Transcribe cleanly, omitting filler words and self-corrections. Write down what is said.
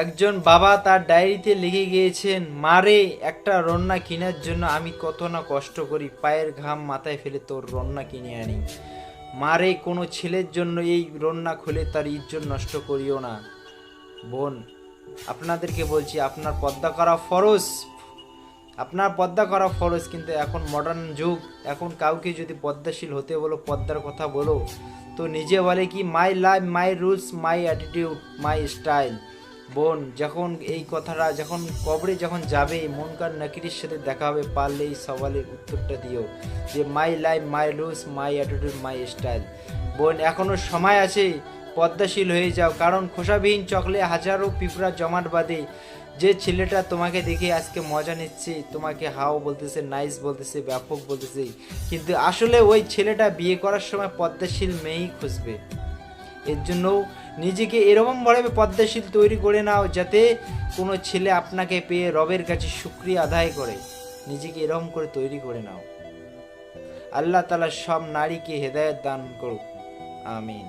একজন বাবা তার ডায়েরিতে লিখে গিয়েছেন, মারে একটা রন্না কেনার জন্য আমি কত না কষ্ট করি, পায়ের ঘাম মাথায় ফেলে তোর রন্না কিনে আনি। মারে কোনো ছেলের জন্য এই রন্না খুলে তার ইজ্জত নষ্ট করিও না। বোন, আপনাদেরকে বলছি, আপনার পর্দা করা ফরজ, আপনার পর্দা করা ফরজ, কিন্তু এখন মডার্ন যুগ, এখন কাউকে যদি পর্দাশীল হতে বলো, পর্দার কথা বলো, তো নিজে বলে কি my life my rules my attitude my style. বোন, যখন এই কথাটা যখন কবরে যখন যাবে, মুনকার নাকিরের সাথে দেখা হবে, পারলে এই সওয়ালের উত্তরটা দিও যে my life my rules my attitude my style. বোন, এখনও সময় আছে, পদ্মাশীল হয়ে যাও, কারণ খোসাবিহীন চকলে হাজারো পিঁপড়া জমাট বাঁধে। যে ছেলেটা তোমাকে দেখে আজকে মজা নিচ্ছে, তোমাকে হাও বলতেছে, নাইস বলতেছে, ব্যাপক বলতেছে, কিন্তু আসলে ওই ছেলেটা বিয়ে করার সময় পদ্মাশীল মেয়েই খুঁজবে। এর জন্য নিজেকে এরকমভাবে পদ্মাশীল তৈরি করে নাও, যাতে কোনো ছেলে আপনাকে পেয়ে রবের কাছে শুকরিয়া আদায় করে। নিজেকে এরকম করে তৈরি করে নাও। আল্লাহ তাআলা সব নারীকে হেদায়েত দান করুক, আমিন।